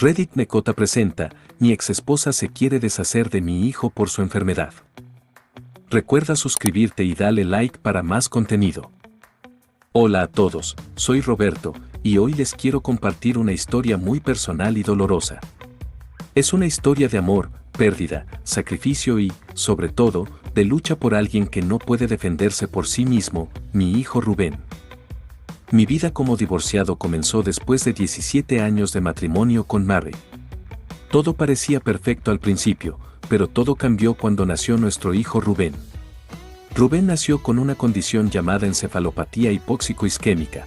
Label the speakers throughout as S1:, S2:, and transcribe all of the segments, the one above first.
S1: Reddit Mecota presenta, mi exesposa se quiere deshacer de mi hijo por su enfermedad. Recuerda suscribirte y dale like para más contenido. Hola a todos, soy Roberto, y hoy les quiero compartir una historia muy personal y dolorosa. Es una historia de amor, pérdida, sacrificio y, sobre todo, de lucha por alguien que no puede defenderse por sí mismo, mi hijo Rubén. Mi vida como divorciado comenzó después de 17 años de matrimonio con Mary. Todo parecía perfecto al principio, pero todo cambió cuando nació nuestro hijo Rubén. Rubén nació con una condición llamada encefalopatía hipóxico-isquémica.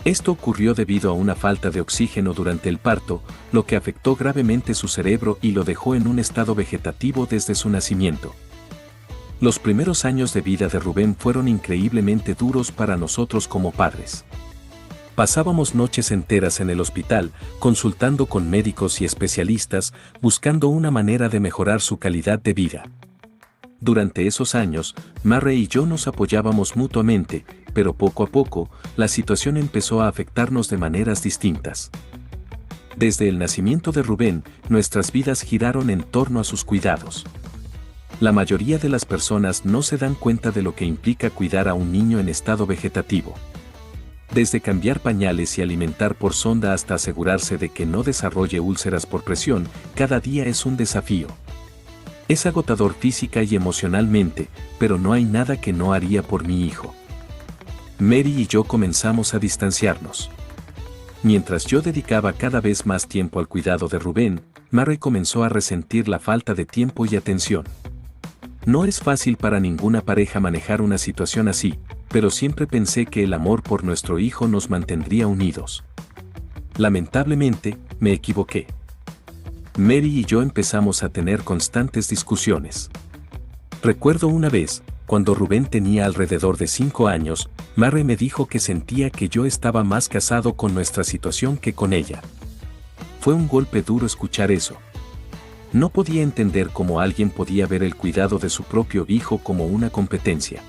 S1: Esto ocurrió debido a una falta de oxígeno durante el parto, lo que afectó gravemente su cerebro y lo dejó en un estado vegetativo desde su nacimiento. Los primeros años de vida de Rubén fueron increíblemente duros para nosotros como padres. Pasábamos noches enteras en el hospital, consultando con médicos y especialistas, buscando una manera de mejorar su calidad de vida. Durante esos años, Mary y yo nos apoyábamos mutuamente, pero poco a poco, la situación empezó a afectarnos de maneras distintas. Desde el nacimiento de Rubén, nuestras vidas giraron en torno a sus cuidados. La mayoría de las personas no se dan cuenta de lo que implica cuidar a un niño en estado vegetativo. Desde cambiar pañales y alimentar por sonda hasta asegurarse de que no desarrolle úlceras por presión, cada día es un desafío. Es agotador física y emocionalmente, pero no hay nada que no haría por mi hijo. Mary y yo comenzamos a distanciarnos. Mientras yo dedicaba cada vez más tiempo al cuidado de Rubén, Mary comenzó a resentir la falta de tiempo y atención. No es fácil para ninguna pareja manejar una situación así, pero siempre pensé que el amor por nuestro hijo nos mantendría unidos. Lamentablemente, me equivoqué. Mary y yo empezamos a tener constantes discusiones. Recuerdo una vez, cuando Rubén tenía alrededor de 5 años, Mary me dijo que sentía que yo estaba más casado con nuestra situación que con ella. Fue un golpe duro escuchar eso. No podía entender cómo alguien podía ver el cuidado de su propio hijo como una competencia.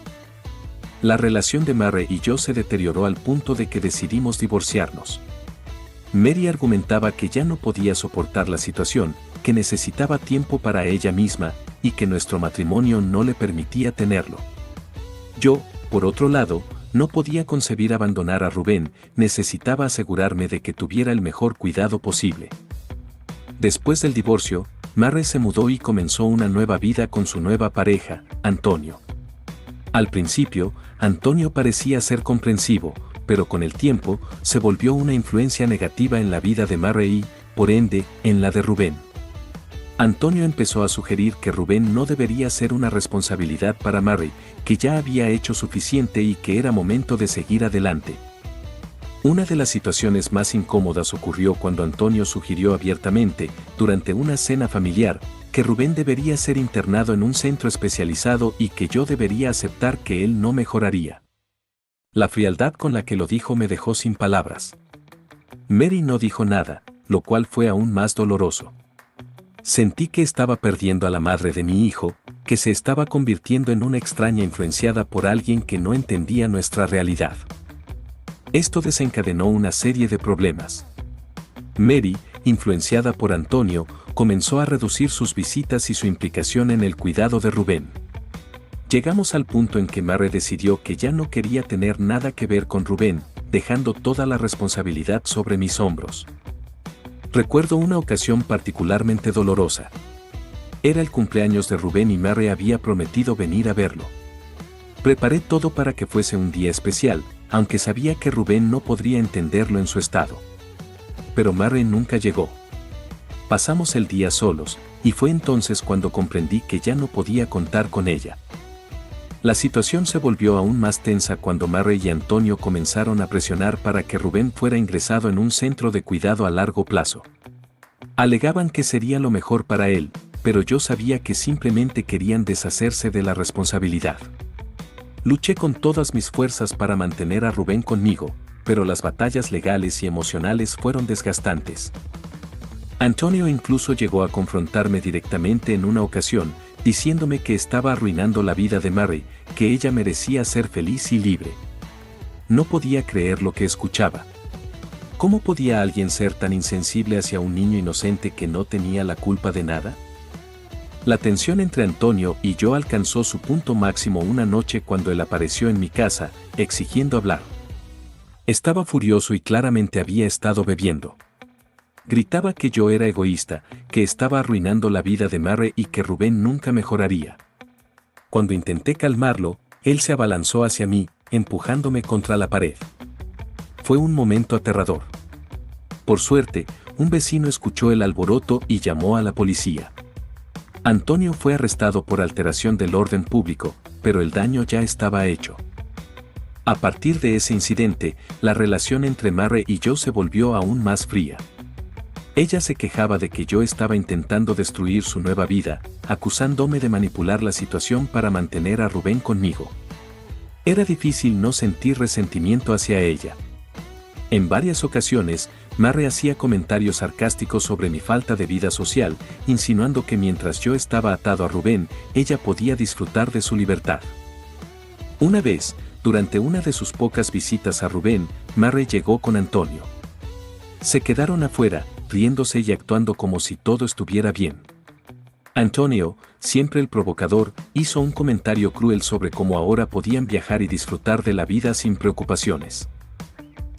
S1: La relación de Mary y yo se deterioró al punto de que decidimos divorciarnos. Mary argumentaba que ya no podía soportar la situación, que necesitaba tiempo para ella misma, y que nuestro matrimonio no le permitía tenerlo. Yo, por otro lado, no podía concebir abandonar a Rubén, necesitaba asegurarme de que tuviera el mejor cuidado posible. Después del divorcio, Mary se mudó y comenzó una nueva vida con su nueva pareja, Antonio. Al principio, Antonio parecía ser comprensivo, pero con el tiempo, se volvió una influencia negativa en la vida de Mary y, por ende, en la de Rubén. Antonio empezó a sugerir que Rubén no debería ser una responsabilidad para Mary, que ya había hecho suficiente y que era momento de seguir adelante. Una de las situaciones más incómodas ocurrió cuando Antonio sugirió abiertamente, durante una cena familiar, que Rubén debería ser internado en un centro especializado y que yo debería aceptar que él no mejoraría. La frialdad con la que lo dijo me dejó sin palabras. Mary no dijo nada, lo cual fue aún más doloroso. Sentí que estaba perdiendo a la madre de mi hijo, que se estaba convirtiendo en una extraña influenciada por alguien que no entendía nuestra realidad. Esto desencadenó una serie de problemas. Mary, influenciada por Antonio, comenzó a reducir sus visitas y su implicación en el cuidado de Rubén. Llegamos al punto en que Mary decidió que ya no quería tener nada que ver con Rubén, dejando toda la responsabilidad sobre mis hombros. Recuerdo una ocasión particularmente dolorosa. Era el cumpleaños de Rubén y Mary había prometido venir a verlo. Preparé todo para que fuese un día especial, aunque sabía que Rubén no podría entenderlo en su estado. Pero Mary nunca llegó. Pasamos el día solos, y fue entonces cuando comprendí que ya no podía contar con ella. La situación se volvió aún más tensa cuando Mary y Antonio comenzaron a presionar para que Rubén fuera ingresado en un centro de cuidado a largo plazo. Alegaban que sería lo mejor para él, pero yo sabía que simplemente querían deshacerse de la responsabilidad. Luché con todas mis fuerzas para mantener a Rubén conmigo, pero las batallas legales y emocionales fueron desgastantes. Antonio incluso llegó a confrontarme directamente en una ocasión, diciéndome que estaba arruinando la vida de Mary, que ella merecía ser feliz y libre. No podía creer lo que escuchaba. ¿Cómo podía alguien ser tan insensible hacia un niño inocente que no tenía la culpa de nada? La tensión entre Antonio y yo alcanzó su punto máximo una noche cuando él apareció en mi casa, exigiendo hablar. Estaba furioso y claramente había estado bebiendo. Gritaba que yo era egoísta, que estaba arruinando la vida de Mary y que Rubén nunca mejoraría. Cuando intenté calmarlo, él se abalanzó hacia mí, empujándome contra la pared. Fue un momento aterrador. Por suerte, un vecino escuchó el alboroto y llamó a la policía. Antonio fue arrestado por alteración del orden público, pero el daño ya estaba hecho. A partir de ese incidente, la relación entre Mary y yo se volvió aún más fría. Ella se quejaba de que yo estaba intentando destruir su nueva vida, acusándome de manipular la situación para mantener a Rubén conmigo. Era difícil no sentir resentimiento hacia ella. En varias ocasiones, Mary hacía comentarios sarcásticos sobre mi falta de vida social, insinuando que mientras yo estaba atado a Rubén, ella podía disfrutar de su libertad. Una vez, durante una de sus pocas visitas a Rubén, Mary llegó con Antonio. Se quedaron afuera, riéndose y actuando como si todo estuviera bien. Antonio, siempre el provocador, hizo un comentario cruel sobre cómo ahora podían viajar y disfrutar de la vida sin preocupaciones.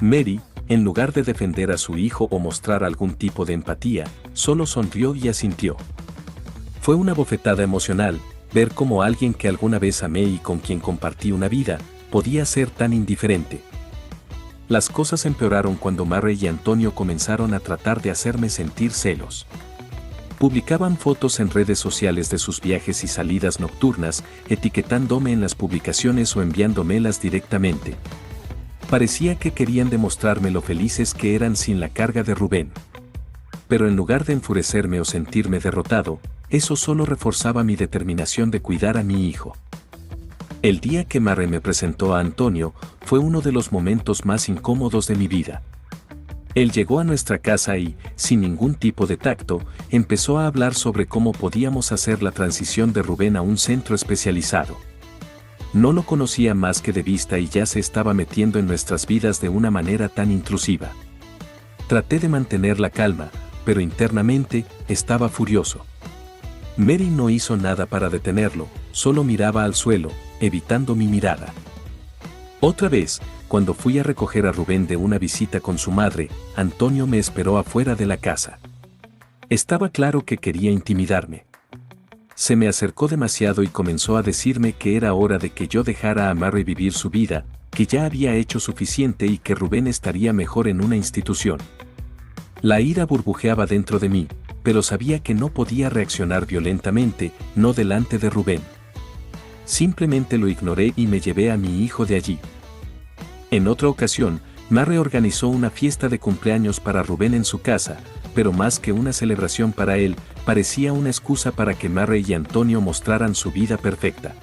S1: Mary, en lugar de defender a su hijo o mostrar algún tipo de empatía, solo sonrió y asintió. Fue una bofetada emocional, ver cómo alguien que alguna vez amé y con quien compartí una vida, podía ser tan indiferente. Las cosas empeoraron cuando Mary y Antonio comenzaron a tratar de hacerme sentir celos. Publicaban fotos en redes sociales de sus viajes y salidas nocturnas, etiquetándome en las publicaciones o enviándomelas directamente. Parecía que querían demostrarme lo felices que eran sin la carga de Rubén. Pero en lugar de enfurecerme o sentirme derrotado, eso solo reforzaba mi determinación de cuidar a mi hijo. El día que Mary me presentó a Antonio fue uno de los momentos más incómodos de mi vida. Él llegó a nuestra casa y, sin ningún tipo de tacto, empezó a hablar sobre cómo podíamos hacer la transición de Rubén a un centro especializado. No lo conocía más que de vista y ya se estaba metiendo en nuestras vidas de una manera tan intrusiva. Traté de mantener la calma, pero internamente estaba furioso. Mary no hizo nada para detenerlo, solo miraba al suelo, evitando mi mirada. Otra vez, cuando fui a recoger a Rubén de una visita con su madre, Antonio me esperó afuera de la casa. Estaba claro que quería intimidarme. Se me acercó demasiado y comenzó a decirme que era hora de que yo dejara a Mary vivir su vida, que ya había hecho suficiente y que Rubén estaría mejor en una institución. La ira burbujeaba dentro de mí, pero sabía que no podía reaccionar violentamente, no delante de Rubén. Simplemente lo ignoré y me llevé a mi hijo de allí. En otra ocasión, Mary organizó una fiesta de cumpleaños para Rubén en su casa, pero más que una celebración para él, parecía una excusa para que Mary y Antonio mostraran su vida perfecta.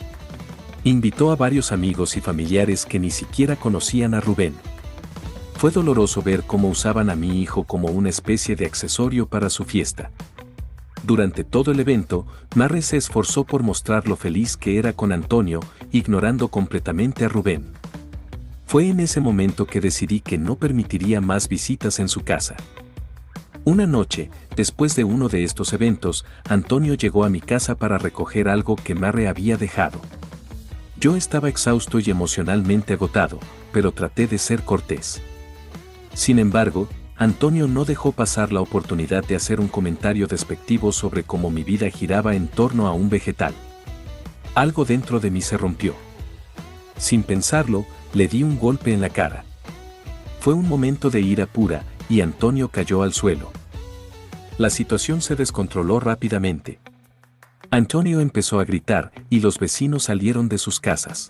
S1: Invitó a varios amigos y familiares que ni siquiera conocían a Rubén. Fue doloroso ver cómo usaban a mi hijo como una especie de accesorio para su fiesta. Durante todo el evento, Mary se esforzó por mostrar lo feliz que era con Antonio, ignorando completamente a Rubén. Fue en ese momento que decidí que no permitiría más visitas en su casa. Una noche, después de uno de estos eventos, Antonio llegó a mi casa para recoger algo que Mary había dejado. Yo estaba exhausto y emocionalmente agotado, pero traté de ser cortés. Sin embargo, Antonio no dejó pasar la oportunidad de hacer un comentario despectivo sobre cómo mi vida giraba en torno a un vegetal. Algo dentro de mí se rompió. Sin pensarlo, le di un golpe en la cara. Fue un momento de ira pura, y Antonio cayó al suelo. La situación se descontroló rápidamente. Antonio empezó a gritar, y los vecinos salieron de sus casas.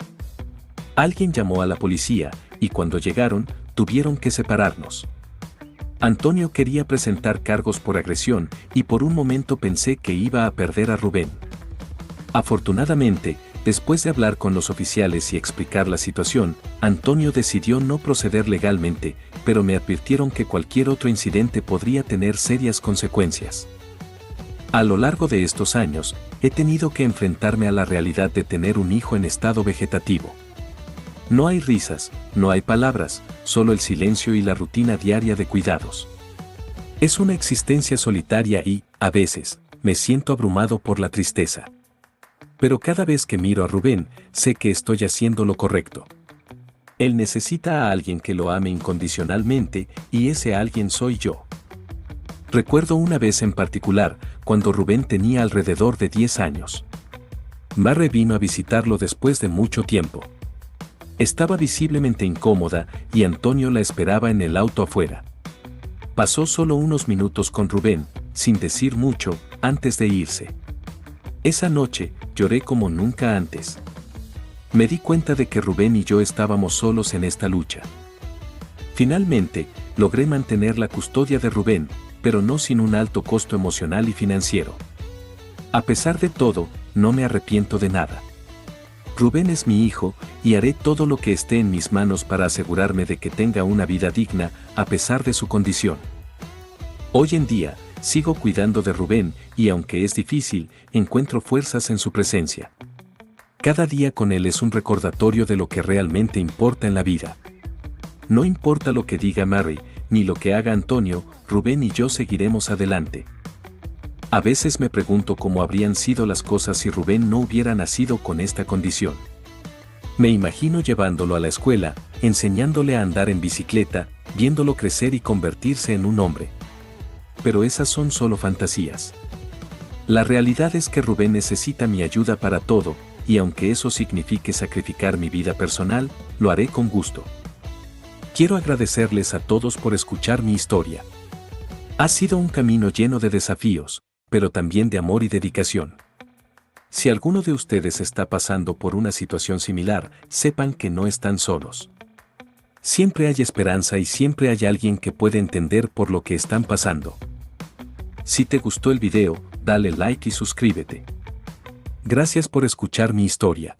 S1: Alguien llamó a la policía, y cuando llegaron, tuvieron que separarnos. Antonio quería presentar cargos por agresión, y por un momento pensé que iba a perder a Rubén. Afortunadamente, después de hablar con los oficiales y explicar la situación, Antonio decidió no proceder legalmente, pero me advirtieron que cualquier otro incidente podría tener serias consecuencias. A lo largo de estos años, he tenido que enfrentarme a la realidad de tener un hijo en estado vegetativo. No hay risas, no hay palabras, solo el silencio y la rutina diaria de cuidados. Es una existencia solitaria y, a veces, me siento abrumado por la tristeza. Pero cada vez que miro a Rubén, sé que estoy haciendo lo correcto. Él necesita a alguien que lo ame incondicionalmente, y ese alguien soy yo. Recuerdo una vez en particular, cuando Rubén tenía alrededor de 10 años. Mary vino a visitarlo después de mucho tiempo. Estaba visiblemente incómoda y Antonio la esperaba en el auto afuera. Pasó solo unos minutos con Rubén, sin decir mucho, antes de irse. Esa noche, lloré como nunca antes. Me di cuenta de que Rubén y yo estábamos solos en esta lucha. Finalmente, logré mantener la custodia de Rubén, pero no sin un alto costo emocional y financiero. A pesar de todo, no me arrepiento de nada. Rubén es mi hijo, y haré todo lo que esté en mis manos para asegurarme de que tenga una vida digna, a pesar de su condición. Hoy en día, sigo cuidando de Rubén, y aunque es difícil, encuentro fuerzas en su presencia. Cada día con él es un recordatorio de lo que realmente importa en la vida. No importa lo que diga Mary, ni lo que haga Antonio, Rubén y yo seguiremos adelante. A veces me pregunto cómo habrían sido las cosas si Rubén no hubiera nacido con esta condición. Me imagino llevándolo a la escuela, enseñándole a andar en bicicleta, viéndolo crecer y convertirse en un hombre. Pero esas son solo fantasías. La realidad es que Rubén necesita mi ayuda para todo, y aunque eso signifique sacrificar mi vida personal, lo haré con gusto. Quiero agradecerles a todos por escuchar mi historia. Ha sido un camino lleno de desafíos, pero también de amor y dedicación. Si alguno de ustedes está pasando por una situación similar, sepan que no están solos. Siempre hay esperanza y siempre hay alguien que puede entender por lo que están pasando. Si te gustó el video, dale like y suscríbete. Gracias por escuchar mi historia.